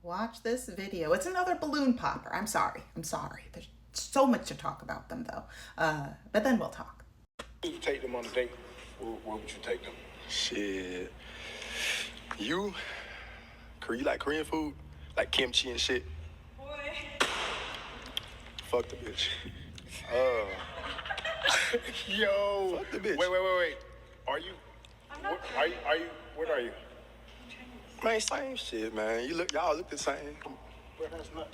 Watch this video. It's another balloon popper. I'm sorry. There's so much to talk about them though. But then we'll talk. You take them on a date. Where would you take them? Shit. You? You like Korean food? Like kimchi and shit? Boy. Fuck the bitch. Yo. Fuck the bitch. Wait. Are you? I'm not. Are you? What are you? Man, same shit, man. Y'all look the same. Bro, that's not.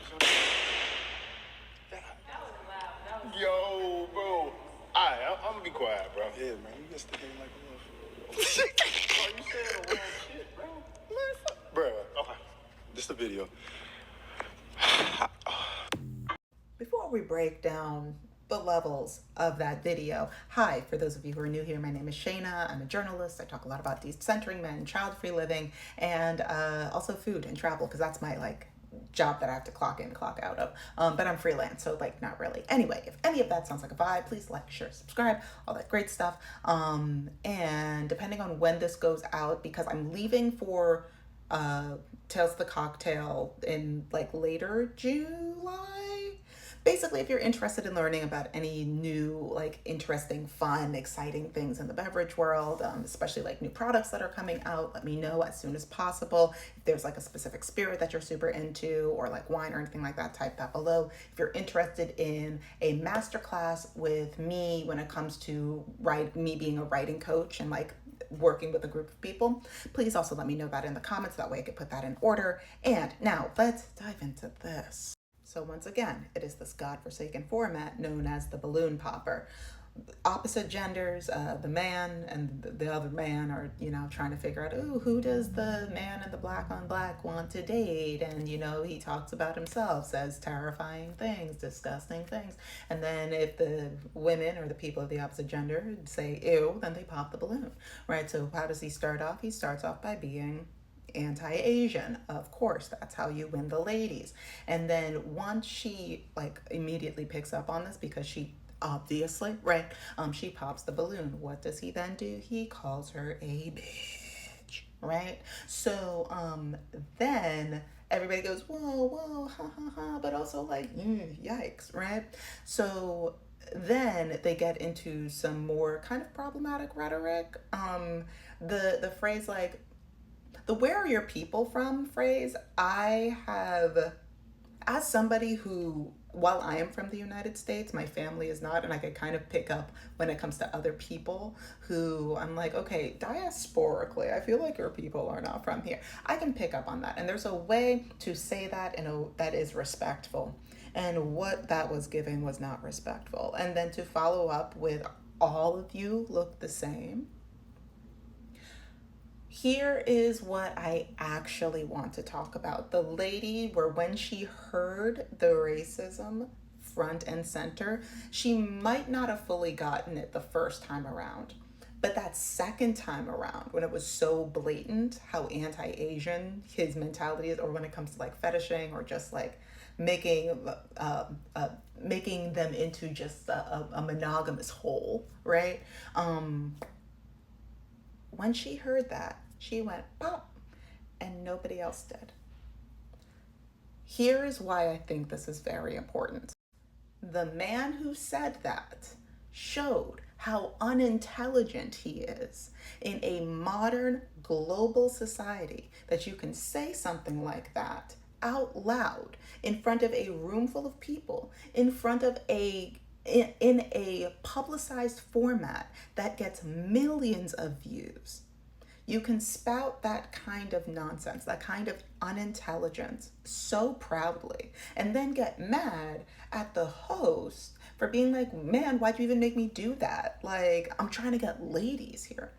That was loud. That was Yo, bro. Alright, I'm gonna be quiet, bro. Yeah, man. You just the game like a Bro, you saying the wrong shit, bro. Man, fuck. Bruh. Okay. This the video. Before we break down the levels of that video, hi, for those of you who are new here, my name is Shayna. I'm a journalist. I talk a lot about decentering men, child-free living, and also food and travel, because that's my job that I have to clock in, clock out of. But I'm freelance, so not really. Anyway, if any of that sounds like a vibe, please like, share, subscribe, all that great stuff. And depending on when this goes out, because I'm leaving for Tales of the Cocktail in later July. Basically, if you're interested in learning about any new, interesting, fun, exciting things in the beverage world, especially new products that are coming out, let me know as soon as possible. If there's a specific spirit that you're super into, or wine or anything like that, type that below. If you're interested in a masterclass with me when it comes to me being a writing coach and working with a group of people, please also let me know that in the comments. That way I could put that in order. And now let's dive into this. So once again, it is this godforsaken format known as the balloon popper. Opposite genders, the man and the other man are, trying to figure out, who does the man in the black on black want to date? And, he talks about himself, says terrifying things, disgusting things. And then if the women or the people of the opposite gender say ew, then they pop the balloon, right? So how does he start off? He starts off by being anti-Asian. Of course, that's how you win the ladies. And then once she immediately picks up on this, because she obviously, right, she pops the balloon. What does he then do? He calls her a bitch, right? So then everybody goes, whoa, ha ha ha, but also yikes, right? So then they get into some more kind of problematic rhetoric. The phrase the "where are your people from" phrase, I have, as somebody who, while I am from the United States, my family is not, and I could kind of pick up when it comes to other people who I'm okay, diasporically, I feel like your people are not from here. I can pick up on that. And there's a way to say that that is respectful. And what that was giving was not respectful. And then to follow up with all of you look the same. Here is what I actually want to talk about. The lady, where when she heard the racism front and center, she might not have fully gotten it the first time around. But that second time around, when it was so blatant how anti-Asian his mentality is, or when it comes to fetishing, or just making them into just a monogamous whole, right? When she heard that, she went pop, and nobody else did. Here is why I think this is very important. The man who said that showed how unintelligent he is in a modern global society, that you can say something like that out loud in front of a room full of people, in front of in a publicized format that gets millions of views. You can spout that kind of nonsense, that kind of unintelligence so proudly, and then get mad at the host for being man, why'd you even make me do that? I'm trying to get ladies here.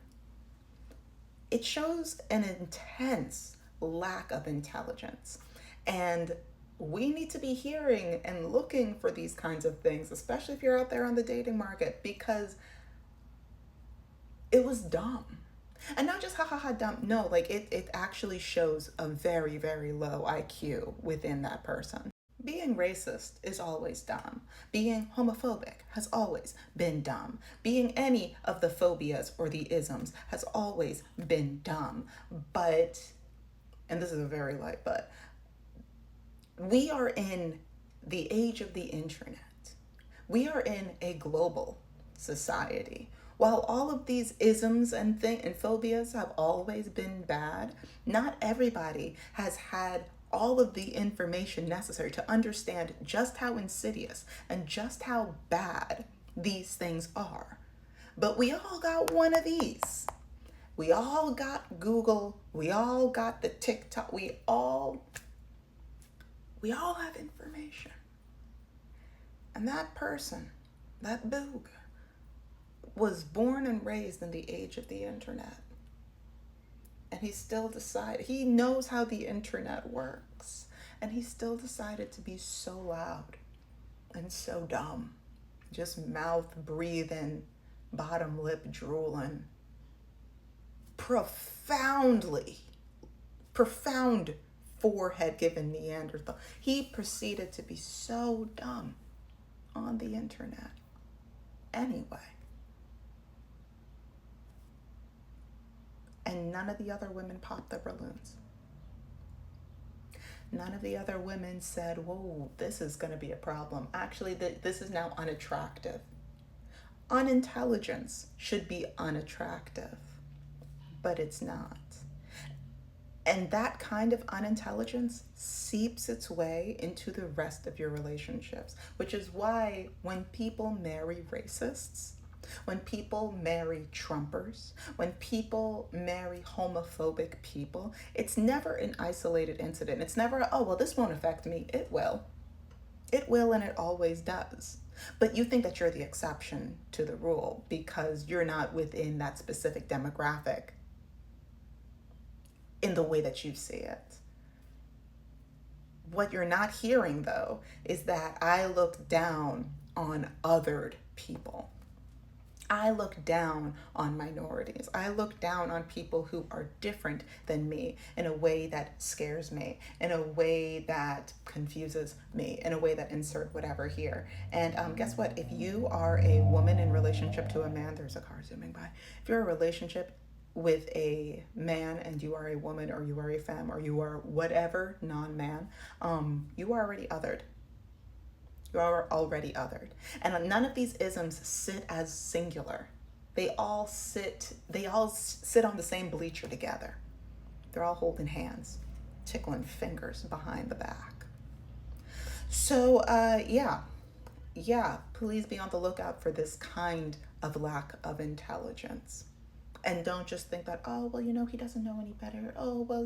It shows an intense lack of intelligence. And we need to be hearing and looking for these kinds of things, especially if you're out there on the dating market, because it was dumb. And not just dumb. No, it actually shows a very, very low IQ within that person. Being racist is always dumb. Being homophobic has always been dumb. Being any of the phobias or the isms has always been dumb. But, and this is a very light but, We are in the age of the internet. We are in a global society. While all of these isms and phobias have always been bad, not everybody has had all of the information necessary to understand just how insidious and just how bad these things are. But we all got one of these. We all got Google. We all got the TikTok. We all have information. And that person, that boog, was born and raised in the age of the internet. And he knows how the internet works. And he still decided to be so loud and so dumb. Just mouth breathing, bottom lip drooling. Profound forehead given Neanderthal. He proceeded to be so dumb on the internet. Anyway. And none of the other women popped their balloons. None of the other women said, whoa, this is going to be a problem. Actually, this is now unattractive. Unintelligence should be unattractive, but it's not. And that kind of unintelligence seeps its way into the rest of your relationships, which is why when people marry racists, when people marry Trumpers, when people marry homophobic people, it's never an isolated incident. It's never, oh, well, this won't affect me. It will. It will, and it always does. But you think that you're the exception to the rule because you're not within that specific demographic in the way that you see it. What you're not hearing, though, is that I look down on othered people. I look down on minorities. I look down on people who are different than me in a way that scares me, in a way that confuses me, in a way that insert whatever here. And guess what? If you are a woman in relationship to a man, there's a car zooming by. If you're in a relationship with a man and you are a woman or you are a femme or you are whatever non-man, you are already othered. You are already othered. And none of these isms sit as singular. They all sit on the same bleacher together. They're all holding hands, tickling fingers behind the back. So, yeah, please be on the lookout for this kind of lack of intelligence. And don't just think that, oh, well, he doesn't know any better. Oh, well,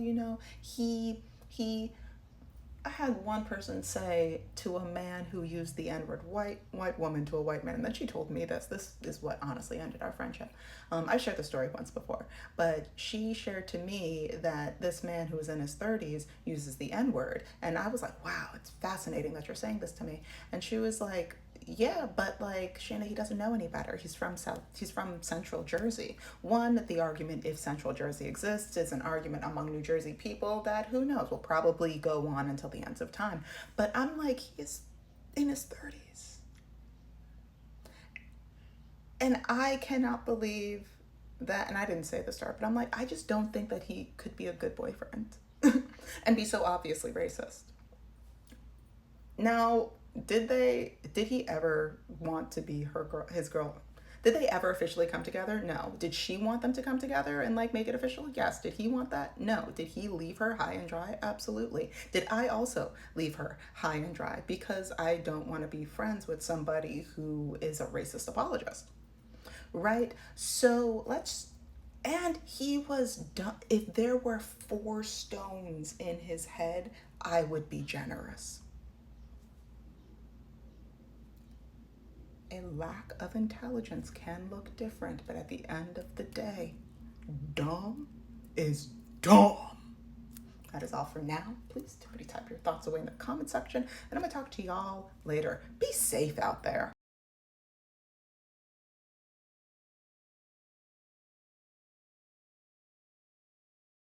I had one person say to a man who used the N-word, white woman to a white man, and then she told me this. This is what honestly ended our friendship. I shared the story once before, but she shared to me that this man who was in his 30s uses the N-word, and I was like, wow, it's fascinating that you're saying this to me. And she was like, yeah, but like, Shayna, he doesn't know any better. He's from Central Jersey. One, the argument if Central Jersey exists is an argument among New Jersey people that, who knows, will probably go on until the ends of time. But I'm like, he's in his 30s. And I cannot believe that, and I didn't say the start, but I'm like, I just don't think that he could be a good boyfriend and be so obviously racist. Now, did he ever want to be his girl? Did they ever officially come together? No. Did she want them to come together and like make it official? Yes. Did he want that? No. Did he leave her high and dry? Absolutely. Did I also leave her high and dry because I don't want to be friends with somebody who is a racist apologist? Right? So and he was done. If there were 4 stones in his head, I would be generous. A lack of intelligence can look different, but at the end of the day, dumb is dumb. That is all for now. Please type your thoughts away in the comment section, and I'm going to talk to y'all later. Be safe out there.